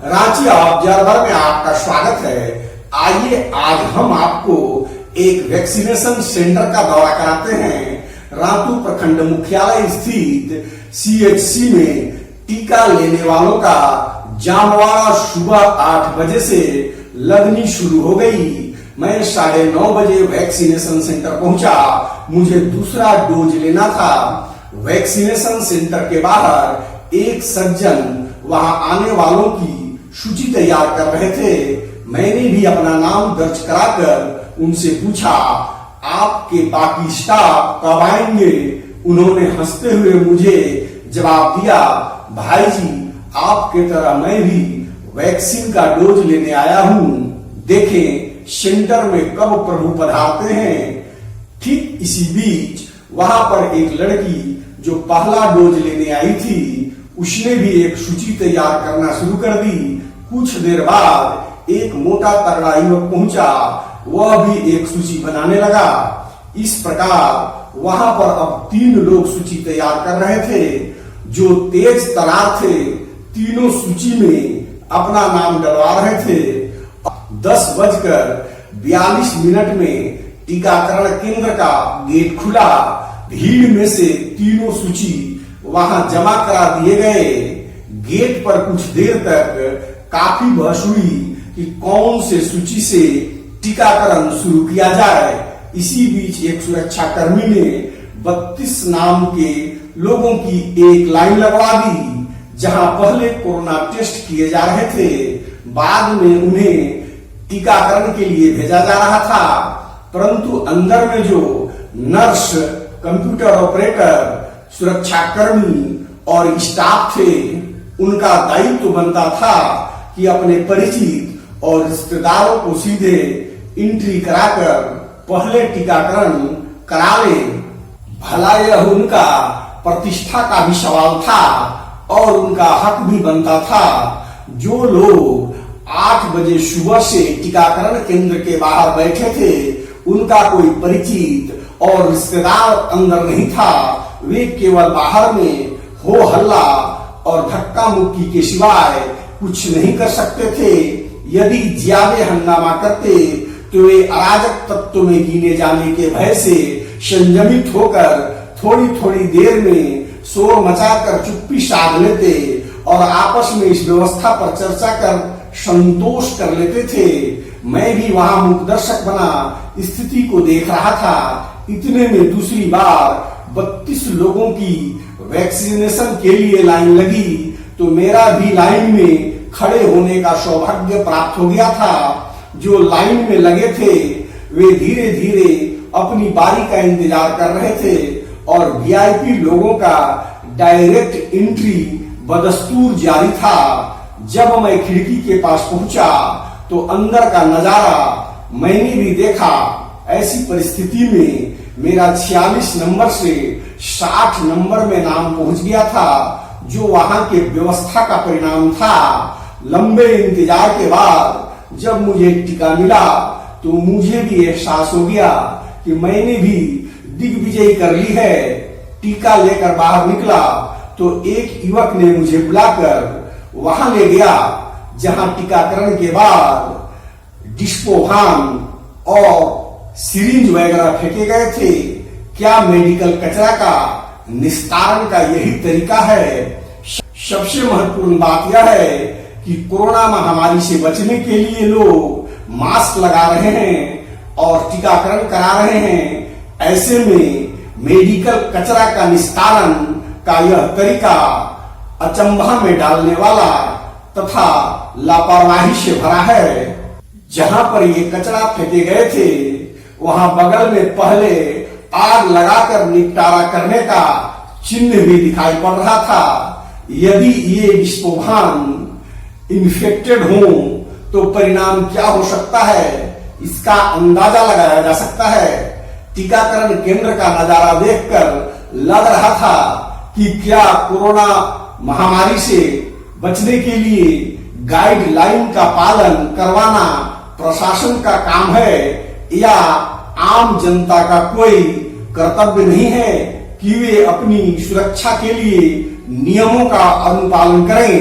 Ranchi observer में आपका स्वागत है। आइए आज हम आपको एक वैक्सीनेशन सेंटर का दौरा कराते हैं। रातू प्रखंड मुख्यालय स्थित CHC में टीका लेने वालों का जामवाड़ा सुबह 8 बजे से लगनी शुरू हो गई। मैं 9:30 बजे वैक्सीनेशन सेंटर पहुंचा। मुझे दूसरा डोज लेना था। वैक्सीनेशन सेंटर के बाहर एक सज्जन वहां आने वालों की सूची तैयार कर रहे थे। मैंने भी अपना नाम दर्ज कराकर उनसे पूछा, आपके बाकी स्टाफ कब आएंगे? उन्होंने हंसते हुए मुझे जवाब दिया, भाई जी आपके तरह मैं भी वैक्सीन का डोज लेने आया हूं। देखें सेंटर में कब प्रभु पधारते हैं। ठीक इसी बीच वहां पर एक लड़की जो पहला डोज लेने आई थी, उसने भी एक सूची तैयार करना शुरू कर दी। कुछ देर बाद एक मोटा तगड़ा युवक पहुंचा, वह भी एक सूची बनाने लगा। इस प्रकार वहां पर अब 3 लोग सूची तैयार कर रहे थे। जो तेज तरार थे तीनों सूची में अपना नाम डलवा रहे थे। 10:42 में टीकाकरण केंद्र का गेट खुला। भीड़ में से तीनों सूची वहां जमा करा दिए गए। गेट पर कुछ देर तक काफी बहस हुई कि कौन से सूची से टीकाकरण शुरू किया जाए। इसी बीच एक सुरक्षा कर्मी ने 32 नाम के लोगों की एक लाइन लगवा दी, जहां पहले कोरोना टेस्ट किए जा रहे थे, बाद में उन्हें टीकाकरण के लिए भेजा जा रहा था। परंतु अंदर में जो नर्स, कंप्यूटर ऑपरेटर, सुरक्षा कर्मी और स्टाफ थे, उनका दायित्व बनता था कि अपने परिचित और रिश्तेदारों को सीधे एंट्री कराकर पहले टीकाकरण करा ले। भला यह उनका प्रतिष्ठा का भी सवाल था और उनका हक भी बनता था। जो लोग 8 बजे सुबह से टीकाकरण केंद्र के बाहर बैठे थे, उनका कोई परिचित और रिश्तेदार अंदर नहीं था। वे केवल बाहर में हो हल्ला और धक्का मुक्की के सिवाय कुछ नहीं कर सकते थे। यदि ज्यादा हंगामा करते तो वे अराजक तत्व में गिने जाने के भय से संयमित होकर थोड़ी थोड़ी देर में शोर मचाकर चुप्पी साध लेते और आपस में इस व्यवस्था पर चर्चा कर संतोष कर लेते थे। मैं भी वहां मुखदर्शक बना स्थिति को देख रहा था। इतने में दूसरी बार 32 लोगों की वैक्सीनेशन के लिए लाइन लगी, तो मेरा भी लाइन में खड़े होने का सौभाग्य प्राप्त हो गया था। जो लाइन में लगे थे वे धीरे धीरे अपनी बारी का इंतजार कर रहे थे और VIP लोगों का डायरेक्ट एंट्री बदस्तूर जारी था। जब मैं खिड़की के पास पहुंचा तो अंदर का नजारा मैंने भी देखा। ऐसी परिस्थिति में मेरा 46 नंबर से 60 नंबर में नाम पहुंच गया था, जो वहां के व्यवस्था का परिणाम था। लंबे इंतजार के बाद जब मुझे टीका मिला तो मुझे भी एहसास हो गया कि मैंने भी दिग्विजय कर ली है। टीका लेकर बाहर निकला तो एक युवक ने मुझे बुलाकर वहां ले गया, जहां टीकाकरण के बाद डिस्पोहान और सिरिंज वगैरह फेंके गए थे। क्या मेडिकल कचरा का निस्तारण का यही तरीका है? सबसे महत्वपूर्ण बात यह है कि कोरोना महामारी से बचने के लिए लोग मास्क लगा रहे हैं और टीकाकरण करा रहे हैं। ऐसे में मेडिकल कचरा का निस्तारण का यह तरीका अचंभा में डालने वाला तथा लापरवाही से भरा है। जहां पर ये कचरा फेंके गए थे वहां बगल में पहले आग लगाकर निपटारा करने का चिन्ह भी दिखाई पड़ रहा था। यदि ये डिस्पोहान इन्फेक्टेड हो तो परिणाम क्या हो सकता है, इसका अंदाजा लगाया जा सकता है। टीकाकरण केंद्र का नजारा देखकर लग रहा था कि क्या कोरोना महामारी से बचने के लिए गाइडलाइन का पालन करवाना प्रशासन का काम है या आम जनता का कोई कर्तव्य नहीं है कि वे अपनी सुरक्षा के लिए नियमों का अनुपालन करें।